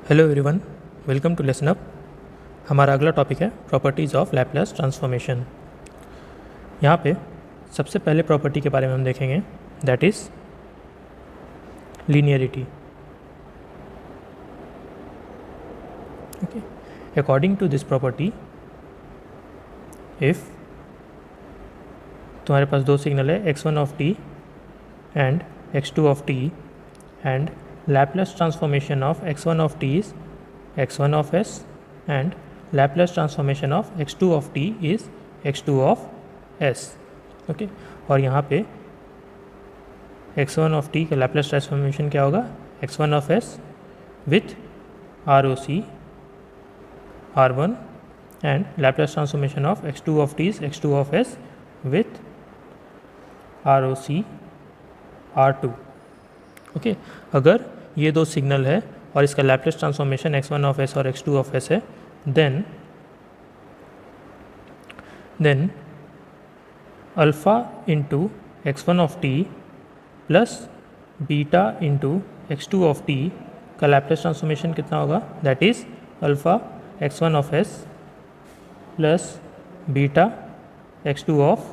Hello everyone, welcome to lesson up. हमारा अगला topic है प्रॉपर्टीज़ ऑफ लैप्लास ट्रांसफॉर्मेशन। यहाँ पे सबसे पहले प्रॉपर्टी के बारे में हम देखेंगे, that is linearity. Okay, according to this property, if तुम्हारे पास दो सिग्नल है x1 of t and x2 of t and Laplace transformation of x1 of t is x1 of s and Laplace transformation of x2 of t is x2 of s. Okay, और यहाँ पे x1 of t का Laplace transformation क्या होगा? x1 of s with ROC R1 and Laplace transformation of x2 of t is x2 of s with ROC R2. Okay, अगर ये दो signal है और इसका Laplace transformation x1 of s और x2 ऑफ s है, then alpha into x1 of t plus beta into x2 of t का Laplace transformation कितना होगा? That is alpha x1 of s plus beta x2 of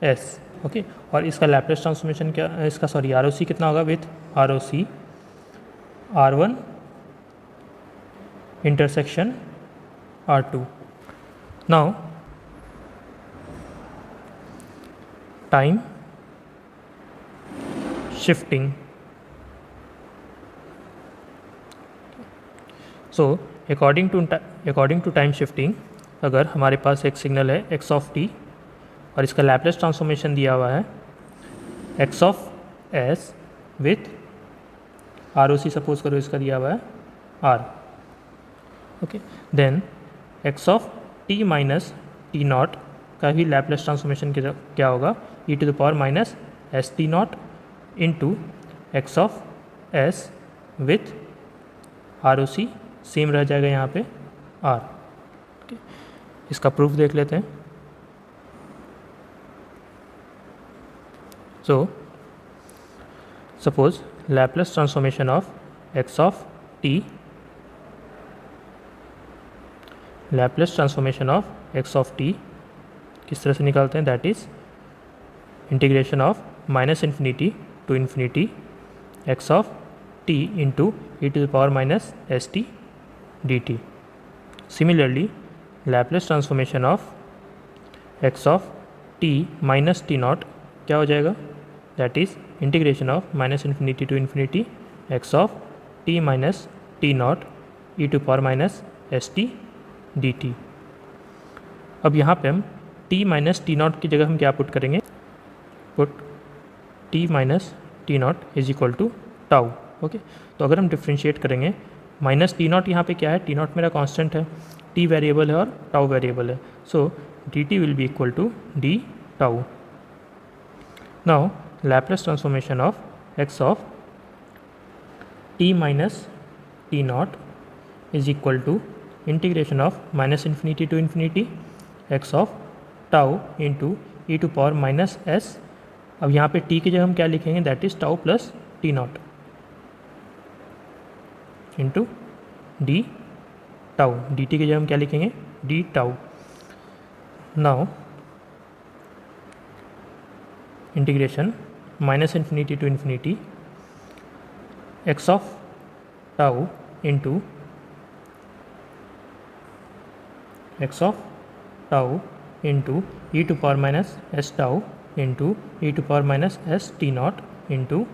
s. Okay, और इसका Laplace transformation क्या, इसका sorry ROC कितना होगा? With ROC R1 intersection R2. Now time shifting. So according to time shifting, अगर हमारे पास एक सिग्नल है x ऑफ t और इसका लैप्लेस ट्रांसफॉर्मेशन दिया हुआ है x of s with ROC, suppose करो इसका दिया हुआ है R. Okay, then x of t minus t naught का भी लैप्लेस ट्रांसफॉर्मेशन क्या होगा? e to the power minus s t naught into x of s with ROC same रह जाएगा यहाँ पे R. ओके, इसका प्रूफ देख लेते हैं. So, suppose Laplace transformation of x of t, Laplace transformation of x of t किस तरह से निकालते हैं? That is integration of minus infinity to infinity x of t into e to the power minus s t d t. Similarly Laplace transformation of x of t minus t naught क्या हो जाएगा? That is integration of minus infinity to infinity x of t minus t naught e to power minus s t d t. अब यहाँ पे हम t minus t not की जगह हम क्या पुट करेंगे? Put t minus t naught is equal to tau. Okay, तो अगर हम डिफ्रेंशिएट करेंगे, माइनस टी नॉट यहाँ पे क्या है? टी नॉट मेरा कांस्टेंट है, टी वेरिएबल है और टाउ वेरिएबल है. So d t will be equal to d tau. Now Laplace transformation of x of t minus t naught is equal to integration of minus infinity to infinity x of tau into e to power minus s. अब यहाँ पे t की जगह हम क्या लिखेंगे? That is tau plus t naught into d tau. D t की जगह हम क्या लिखेंगे? D tau. Now integration minus infinity to infinity x of tau into x of tau into e to power minus s tau into e to power minus s t naught into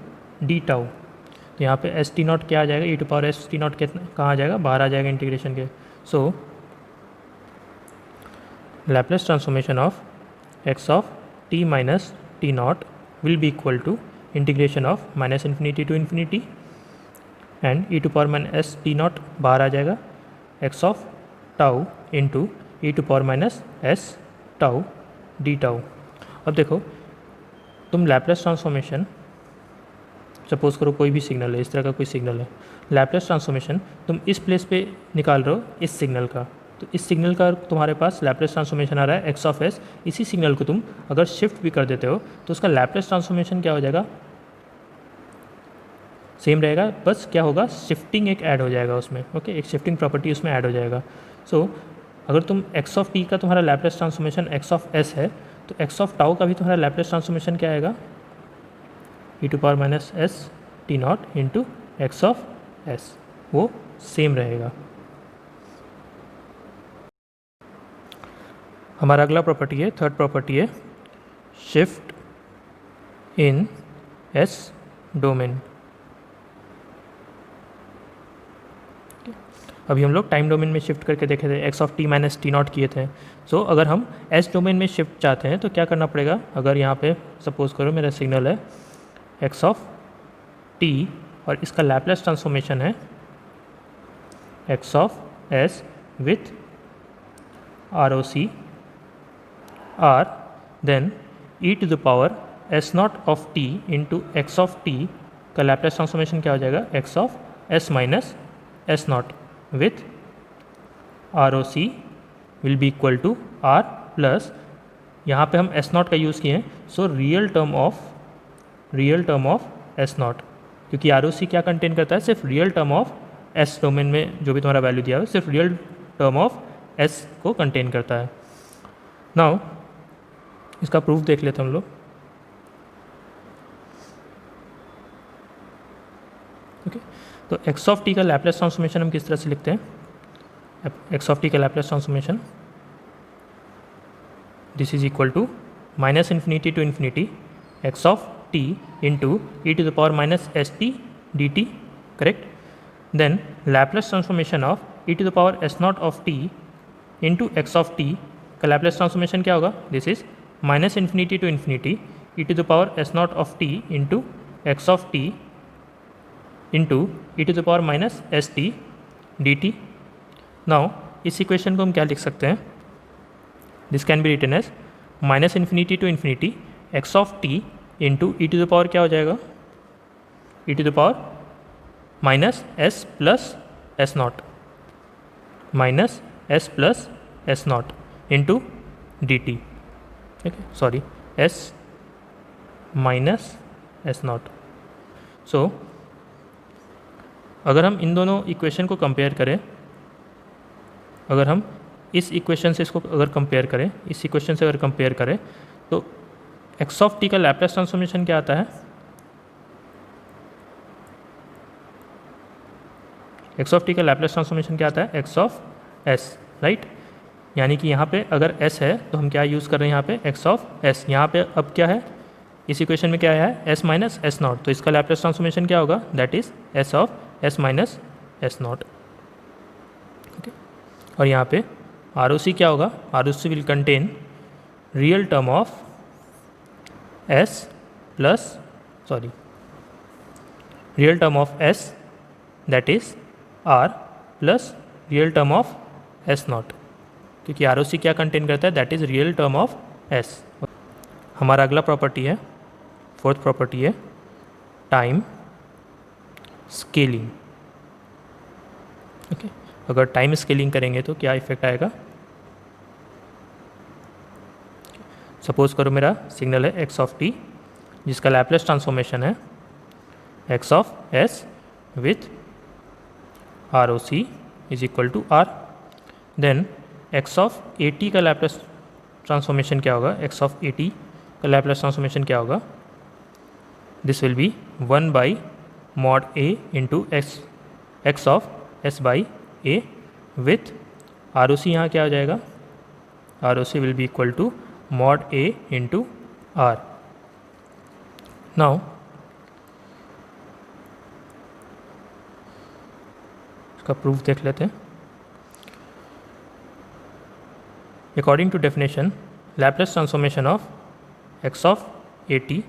d tau. तो यहाँ पे s t naught क्या आ जाएगा? E to power s t naught कहाँ आ जाएगा? बाहर आ जाएगा इंटीग्रेशन के. So Laplace transformation of x of t minus t naught will be equal to integration of minus infinity to infinity and e to power minus s t naught बाहर आ जाएगा x of tau into e to power minus s tau d tau. अब देखो, तुम Laplace transformation, suppose करो कोई भी signal है, इस तरह का कोई सिग्नल है, लैप्लेस ट्रांसफॉर्मेशन तुम इस प्लेस पे निकाल रहे हो इस सिग्नल का, तो इस सिग्नल का तुम्हारे पास लैप्लेस ट्रांसफॉर्मेशन आ रहा है एक्स ऑफ एस. इसी सिग्नल को तुम अगर शिफ्ट भी कर देते हो तो उसका लैप्लेस ट्रांसफॉर्मेशन क्या हो जाएगा? सेम रहेगा, बस क्या होगा, शिफ्टिंग एक ऐड हो जाएगा उसमें, ओके, एक शिफ्टिंग प्रॉपर्टी उसमें ऐड हो जाएगा। सो अगर तुम एक्स ऑफ टी का तुम्हारा Laplace transformation x of S है, तो एक्स ऑफ टाउ का भी तुम्हारा लैप्लेस ट्रांसफॉर्मेशन क्या आएगा, e to power minus s t naught into x of s, वो सेम रहेगा। हमारा अगला प्रॉपर्टी है, थर्ड प्रॉपर्टी है शिफ्ट इन एस डोमेन। अभी हम लोग टाइम डोमेन में शिफ्ट करके देखे थे, x of t minus t not किए थे। सो अगर हम एस डोमेन में शिफ्ट चाहते हैं तो क्या करना पड़ेगा, अगर यहाँ पे सपोज करो मेरा सिग्नल है एक्स ऑफ टी और इसका लैप्लेस ट्रांसफॉर्मेशन है x of s with R O C R, then e to the power s naught of t into x of t का लैप्लेस ट्रांसफॉर्मेशन क्या हो जाएगा, x of s minus s naught with ROC will be equal to R plus, यहाँ पे हम S naught का use किए हैं, so real term of S naught, क्योंकि ROC क्या कंटेन करता है, सिर्फ real term of S domain में जो भी तुम्हारा वैल्यू दिया है सिर्फ रियल टर्म ऑफ S को कंटेन करता है। नाउ इसका प्रूफ देख लेते हैं हम लोग। ओके, तो एक्स ऑफ टी का लैप्लेस ट्रांसफॉर्मेशन हम किस तरह से लिखते हैं, एक्स ऑफ टी का Laplace transformation this is equal to minus infinity to infinity x of t into e to the power minus s t d t, correct. Then Laplace transformation of e to the power s naught of t into x of t का Laplace transformation क्या होगा, this is minus infinity to infinity e to the power s naught of t into x of t into e to the power minus s t d t. Now इस equation को हम क्या लिख सकते हैं, this can be written as minus infinity to infinity x of t into e to the power क्या हो जाएगा, e to the power minus s plus s naught, minus s plus s naught into d t, sorry S minus s naught. So अगर हम इन दोनों equation को compare करें, अगर हम इस इक्वेशन से इसको अगर कंपेयर करें, इस इक्वेशन से अगर कंपेयर करें, तो एक्स ऑफ टी का लैप्लेस ट्रांसफॉर्मेशन क्या आता है, एक्स ऑफ टी का लैप्लेस ट्रांसफॉर्मेशन क्या आता है, एक्स ऑफ एस, राइट। यानी कि यहाँ पे अगर एस है तो हम क्या यूज़ कर रहे हैं, यहाँ पे एक्स ऑफ एस, यहाँ पे अब क्या है, इस इक्वेशन में क्या है, एस माइनस एस नॉट, तो इसका लैप्लेस ट्रांसफॉर्मेशन क्या होगा, that is s of s minus s naught, okay. और यहाँ पे आर ओ सी क्या होगा, R O C will contain real term of s plus, sorry real term of s that is R plus real term of s naught, क्योंकि R O C क्या contain करता है, that is real term of s. हमारा अगला property है, fourth property है time scaling, okay. अगर time scaling करेंगे तो क्या इफेक्ट आएगा, सपोज करो मेरा सिग्नल है एक्स ऑफ टी जिसका लैप्लेस ट्रांसफॉर्मेशन है x of s with R O C is equal to R, then x of a t का लैप्लेस ट्रांसफॉर्मेशन क्या होगा, एक्स ऑफ ए टी का लैप्लेस ट्रांसफॉर्मेशन क्या होगा, this will be 1 by mod a into x of s by a with R O C, यहाँ क्या हो जाएगा, R O C will be equal to mod a into R. Now इसका proof देख लेते हैं। According to definition Laplace transformation of x of a t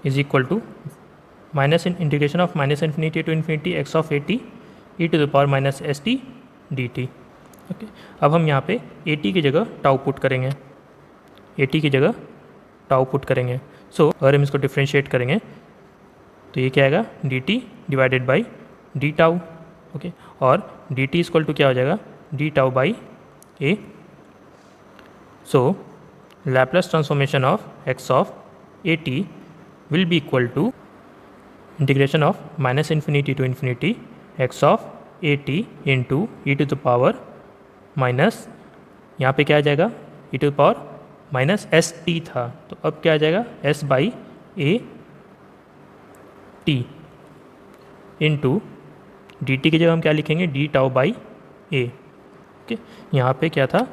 is equal to minus integration of minus infinity to infinity x of a t e to the power minus s t d t, okay. अब हम यहाँ पे A T की जगह tau put करेंगे, A T की जगह tau put करेंगे। सो अगर हम इसको डिफ्रेंशिएट करेंगे तो ये क्या आएगा, D T divided by D tau, okay. और डी टी इक्वल टू क्या हो जाएगा, D tau by a. So Laplace transformation of x of a T will be equal to integration of minus infinity to infinity x of a t into e to the power minus, यहाँ पे क्या आ जाएगा e to the power minus s t था, तो अब क्या आ जाएगा s by a t into d t की जगह हम क्या लिखेंगे d tau by a. Okay, यहाँ पे क्या था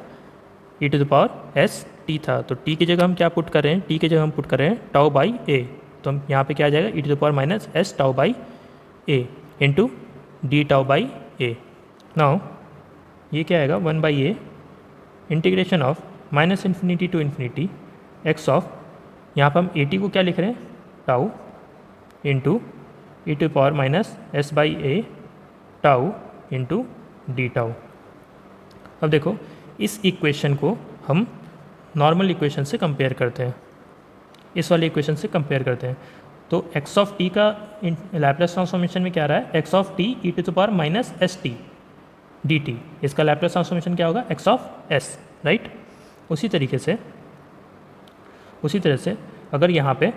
e to the power s t था, तो t की जगह हम क्या पुट कर रहे हैं, t की जगह हम पुट कर रहे हैं टाउ बाई ए, तो हम यहाँ पे क्या आ जाएगा e to the power minus s tau by a into d tau by a. Now ये क्या आएगा 1 by a integration of minus infinity to infinity x of, यहाँ पर हम ए टी को क्या लिख रहे हैं tau into e to power minus s by a tau into d tau. अब देखो इस इक्वेशन को हम नॉर्मल इक्वेशन से कंपेयर करते हैं, इस वाले इक्वेशन से कंपेयर करते हैं, तो एक्स ऑफ टी का लैप्लेस ट्रांसफॉर्मेशन में क्या आ रहा है x of t e to the power minus s t d t, इसका लैप्लेस ट्रांसफॉर्मेशन क्या होगा एक्स ऑफ एस, राइट। उसी तरह से अगर यहाँ पे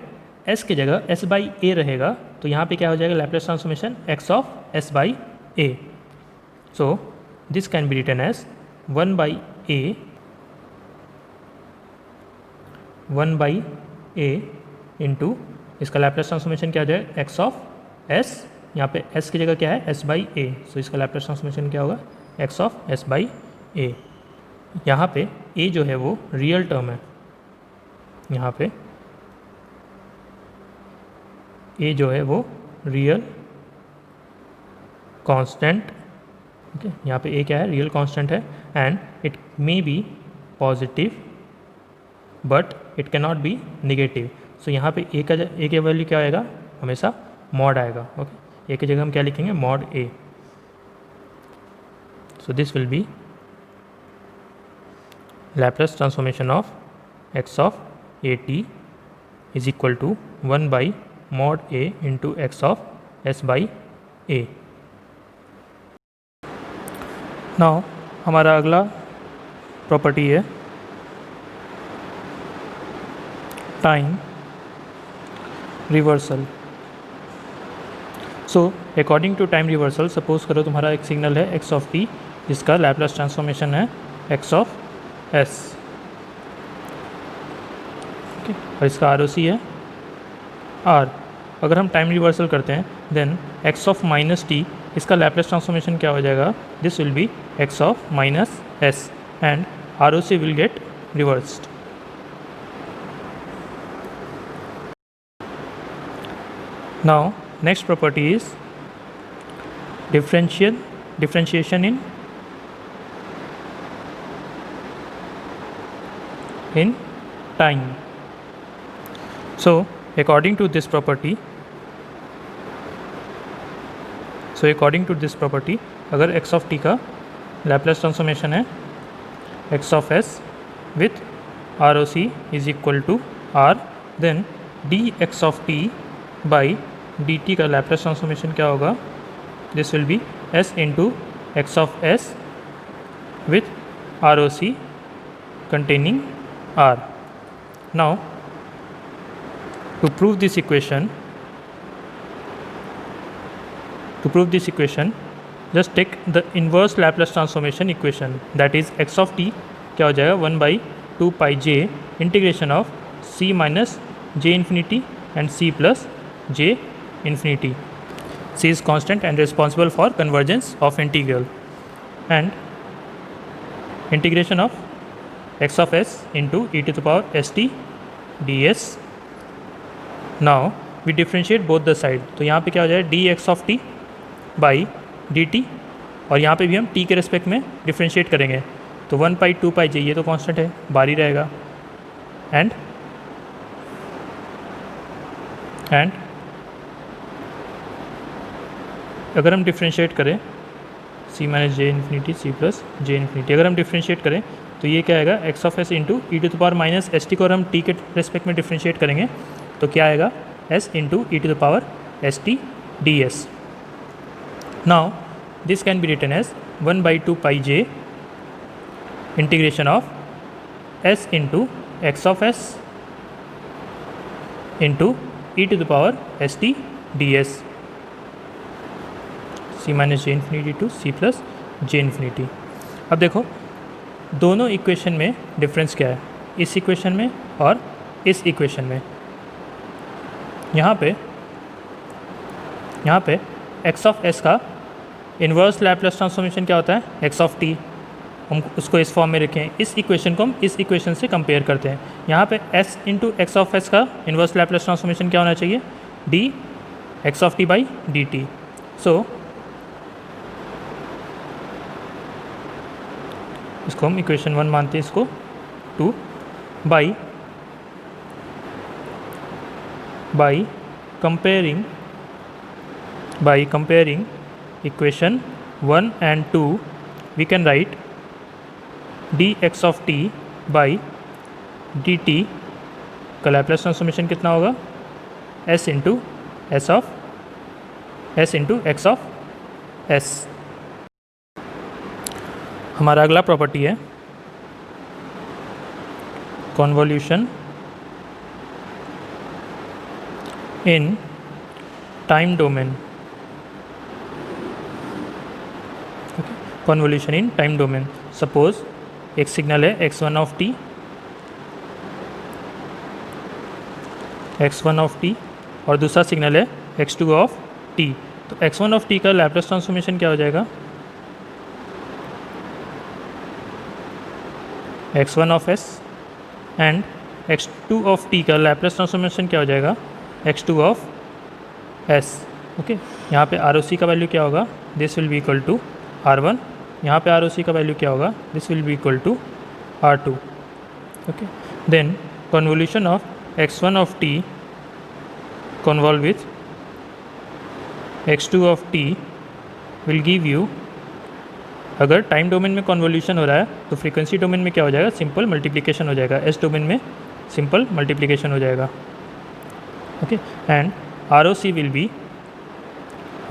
s की जगह s बाई ए रहेगा तो यहाँ पे क्या हो जाएगा Laplace transformation x of s by a. So this can be written as 1 by a into इसका लैप्लेस ट्रांसफॉर्मेशन क्या हो जाएगा x ऑफ s, यहाँ पे s की जगह क्या है s बाई ए, सो इसका लैप्लेस ट्रांसफॉर्मेशन क्या होगा x ऑफ s बाई ए। यहाँ पे a जो है वो रियल टर्म है, यहाँ पे a जो है वो रियल कांस्टेंट, ओके, यहाँ पे a क्या है रियल कांस्टेंट है and it may be positive but it can not be negative. So यहाँ पे a की वैल्यू क्या आएगा हमेशा मॉड आएगा, ओके, a की जगह हम क्या लिखेंगे mod a। So this will B Laplace transformation of x of a t is equal to 1 by mod a into x of s by a। Now हमारा अगला प्रॉपर्टी है time reversal. So according to time reversal, suppose करो तुम्हारा एक signal है x of t जिसका Laplace transformation है x of s, okay, और इसका आर ओ सी है r। अगर हम टाइम रिवर्सल करते हैं then x of minus t, इसका लैप्लास ट्रांसफॉर्मेशन क्या हो जाएगा this will be x of minus s and R O C will get reversed. Now next property is differentiation in time। So according to this property, अगर x of t का Laplace transformation है x of s with ROC is equal to r, then dx of t by dt का Laplace transformation क्या होगा this will be s into x of s with ROC containing r। Now to prove this equation just take the inverse Laplace transformation equation, that is x of t क्या हो जाएगा 1 by 2 pi j integration of c minus j infinity and c plus j infinity। c is constant and responsible for convergence of integral and integration of x of s into e to the power st ds। Now we differentiate both the side, तो यहाँ पे क्या हो जाएगा dx of t by dt, और यहाँ पे भी हम t के रेस्पेक्ट में डिफ्रेंशिएट करेंगे, तो 1 पाई 2 पाई j ये तो कांस्टेंट है बारी रहेगा एंड अगर हम डिफ्रेंशिएट करें c minus j infinity c plus j infinity, अगर हम डिफ्रेंशिएट करें तो ये क्या आएगा x of s into e to the power minus s t को अगर हम t के रेस्पेक्ट में डिफ्रेंशिएट करेंगे तो क्या आएगा s into e to the power s t d s. Now this can be written as 1 by 2 pi j integration of s into x of s into e to the power s t d s, c minus j infinity to c plus j infinity. अब देखो दोनों equation में difference क्या है, इस equation में और इस इक्वेशन में। यहाँ पे एक्स ऑफ एस का इन्वर्स लैप्लेस ट्रांसफॉर्मेशन क्या होता है, एक्स ऑफ टी। हम उसको इस फॉर्म में रखें, इस इक्वेशन को हम इस इक्वेशन से कंपेयर करते हैं। यहाँ पे s into x of s का इन्वर्स लैप्लेस ट्रांसफॉर्मेशन क्या होना चाहिए, d x of t by d t. So इसको हम इक्वेशन 1 मानते हैं, इसको 2 by comparing equation 1 and 2 we can write dx of t by dt का लैप्लेस ट्रांसफॉर्मेशन कितना होगा, s into x of s। हमारा अगला प्रॉपर्टी है कॉन्वोल्यूशन इन टाइम डोमेन। कॉन्वोल्यूशन इन टाइम डोमेन, सपोज एक सिग्नल है x1 ऑफ t और दूसरा सिग्नल है x2 ऑफ t। तो x1 ऑफ t का लैप्लेस ट्रांसफॉर्मेशन क्या हो जाएगा, x1 of s, and x2 of t का लैप्लेस ट्रांसफॉर्मेशन क्या हो जाएगा, x2 ऑफ s। ओके, यहाँ पे ROC का वैल्यू क्या होगा, this will be equal to R1, यहाँ पे ROC का वैल्यू क्या होगा, this will be equal to R2। Okay, then convolution of x1 of t convolve with x2 of t will give you, अगर time domain में convolution हो रहा है तो फ्रीक्वेंसी डोमेन में क्या हो जाएगा, सिंपल मल्टीप्लिकेशन हो जाएगा, एस डोमेन में सिंपल मल्टीप्लिकेशन हो जाएगा। Okay, and ROC will be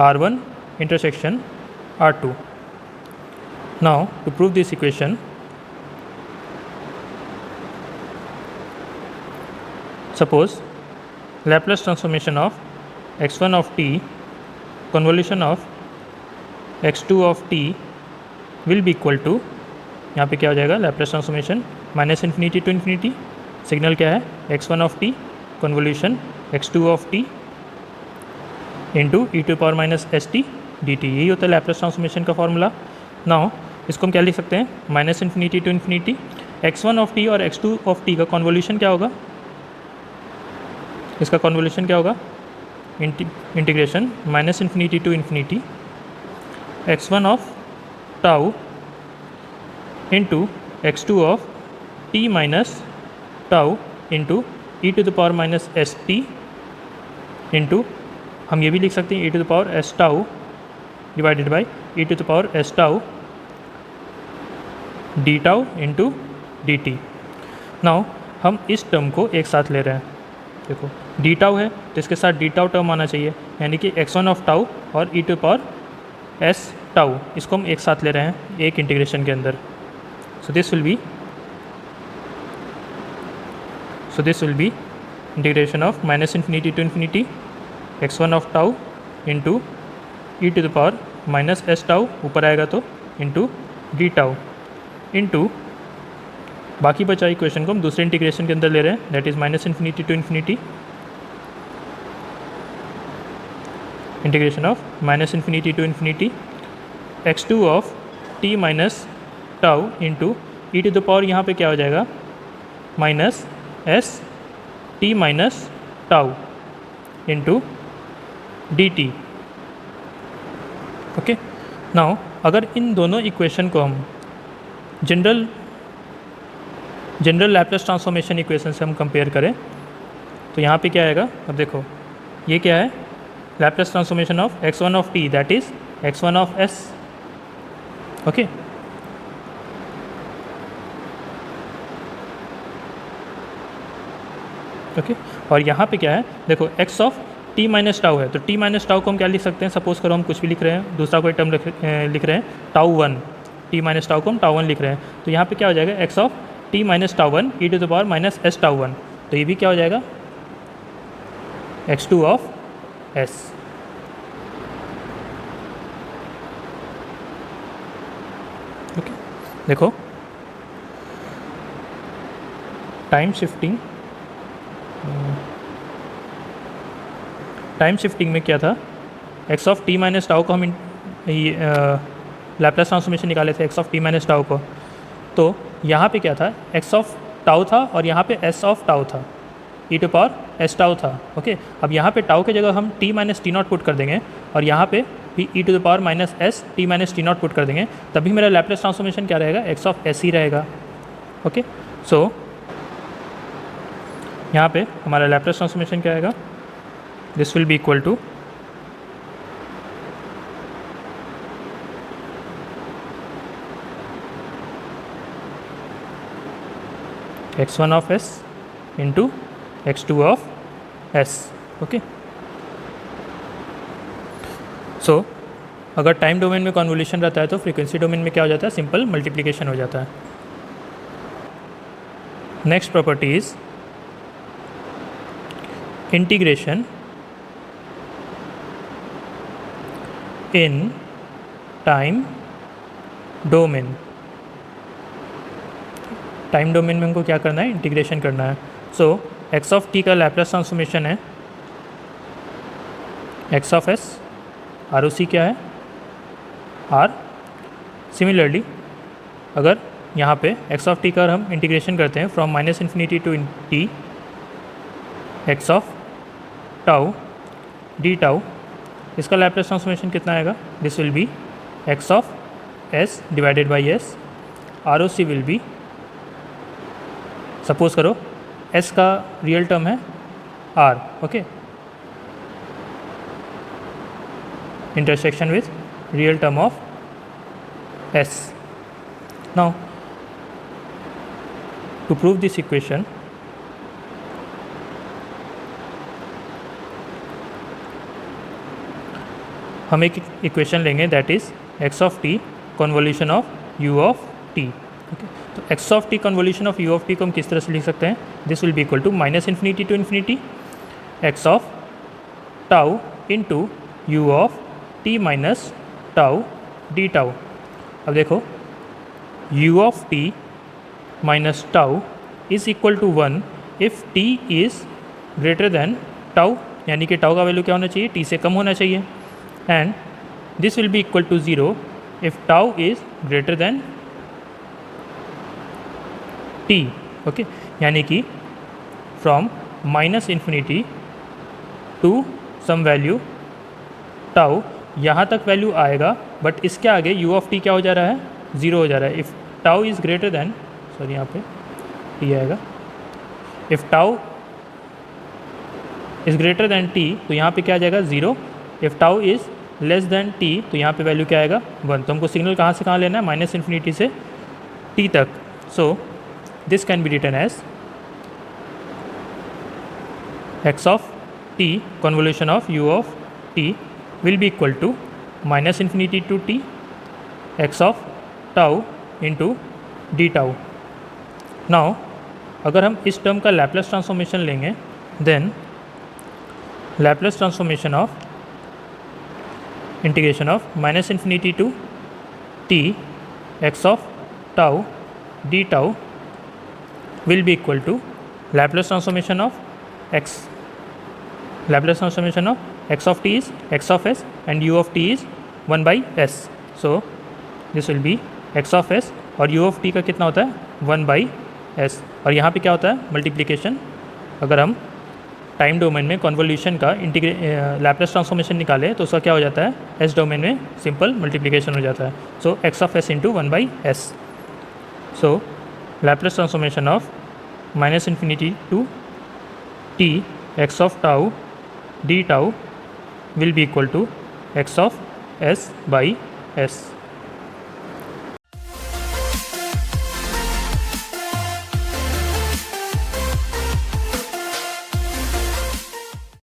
R1 intersection R2। Now to prove this equation, suppose Laplace transformation of x1 of t convolution of x2 of t will be equal to, यहाँ पे क्या हो जाएगा, Laplace transformation minus infinity to infinity, signal क्या है x1 of t convolution x2 of t into e to power minus s t d T, यही होता है लैप्लेस ट्रांसफॉर्मेशन का फॉर्मूला। नाउ इसको हम क्या लिख सकते हैं, minus infinity to infinity x1 of t और x2 ऑफ t का कन्वोल्यूशन क्या होगा, इसका कन्वोल्यूशन क्या होगा, integration minus infinity to infinity x1 of tau into x2 of t minus tau into e to the power minus s t into, हम ये भी लिख सकते हैं e to the power s tau divided by e to the power s tau d tau into d t. Now हम इस term को एक साथ ले रहे हैं, देखो डी टाउ है तो इसके साथ डी टाउ टर्म आना चाहिए, यानी कि x1 ऑफ टाउ और ई टू पावर एस टाउ, इसको हम एक साथ ले रहे हैं एक इंटीग्रेशन के अंदर। So this will be integration of minus infinity to infinity x1 of tau into e to the power minus s tau, ऊपर आएगा तो इंटू डी टाउ इंटू, बाकी बचा इक्वेशन को हम दूसरे इंटीग्रेशन के अंदर ले रहे हैं, that is minus infinity to infinity integration of minus infinity to infinity x2 of t minus tau into e to the power, यहाँ पे क्या हो जाएगा, minus s t minus tau into d t. Okay, now अगर इन दोनों equation को हम जनरल लैप्लेस ट्रांसफॉर्मेशन इक्वेशन से हम कंपेयर करें तो यहाँ पे क्या आएगा, अब देखो ये क्या है, Laplace transformation of x1 of t that is x1 of s। Okay, okay, और यहाँ पे क्या है, देखो x of t minus tau है, तो t माइनस टाउ को हम क्या लिख सकते हैं, सपोज करो हम कुछ भी लिख रहे हैं, दूसरा कोई टर्म लिख रहे हैं टाउ 1, t माइनस टाउ को हम टाउ 1 लिख रहे हैं, तो यहाँ पे क्या हो जाएगा, x of t minus tau 1 e to the power minus s tau 1, तो ये भी क्या हो जाएगा, x2 ऑफ s। ओके, देखो टाइम शिफ्टिंग में क्या था, x of t minus tau को हम लैप्लास ट्रांसफॉर्मेशन निकाले थे x of t minus tau को, तो यहाँ पे क्या था, एक्स ऑफ टाउ था और यहाँ पे एस ऑफ टाउ था, e to power s tau था। ओके, अब यहाँ पे टाउ की जगह हम t minus t naught put कर देंगे और यहाँ पे भी e to the power minus s t minus t naught put कर देंगे, तभी मेरा लैप्लास ट्रांसफॉर्मेशन क्या रहेगा, एक्स ऑफ एस ही रहेगा। ओके, सो यहाँ पे हमारा लैप्लास ट्रांसफॉर्मेशन क्या आएगा, this will be equal to x1 of s into x2 of s। Okay, so अगर टाइम डोमेन में कन्वोल्यूशन रहता है तो फ्रीक्वेंसी डोमेन में क्या हो जाता है, सिंपल मल्टीप्लिकेशन हो जाता है। Next property is integration in time domain. Time domain में हमको क्या करना है, इंटीग्रेशन करना है। सो एक्स ऑफ टी का लैप्लास ट्रांसफॉर्मेशन है x of s, R O C क्या है, आर। सिमिलरली अगर यहाँ पे एक्स ऑफ टी का हम इंटीग्रेशन करते हैं from minus infinity to t, x of tau d tau, इसका लैप्लास ट्रांसफॉर्मेशन कितना आएगा, this will be x of s divided by s. R O C will be, suppose करो s का real term है r, okay, intersection with real term of s। Now to prove this equation, हम एक equation लेंगे that is x of t convolution of u of t। Okay, तो x of t convolution of u of t को हम किस तरह से लिख सकते हैं, this will be equal to minus infinity to infinity x of tau into u of t minus tau d tau. अब देखो u of t minus tau is equal to 1 if t is greater than tau, यानी कि tau का value क्या होना चाहिए, t से कम होना चाहिए, and this will be equal to 0 if tau is greater than t। Okay, यानी कि from minus infinity to some value tau, यहाँ तक वैल्यू आएगा, बट इसके आगे u ऑफ टी क्या हो जा रहा है, 0 हो जा रहा है। If tau is greater then, sorry यहाँ पे t आएगा, if tau is greater than t तो यहाँ पे क्या आ जाएगा 0, if tau is less than t तो यहाँ पे वैल्यू क्या आएगा 1। तो हमको सिग्नल कहाँ से कहाँ लेना है, माइनस इन्फिनिटी से t तक। सो this can be written as x of t convolution of u of t will be equal to minus infinity to t x of tau into d tau। now अगर हम इस term का Laplace transformation लेंगे, then Laplace transformation of integration of minus infinity to t x of tau d tau will be equal to Laplace transformation of x. Laplace transformation of x of t is x of s and u of t is 1 by s. So this will be x of s और u of t का कितना होता है 1 by s, और यहाँ पे क्या होता है मल्टीप्लिकेशन। अगर हम टाइम डोमेन में कन्वोल्यूशन का लैप्लास ट्रांसफॉर्मेशन निकाले तो उसका क्या हो जाता है, एस डोमेन में सिंपल मल्टीप्लिकेशन हो जाता है। So x of s into 1 by s. So Laplace transformation of minus infinity to t x of tau d tau will be equal to x of s by s।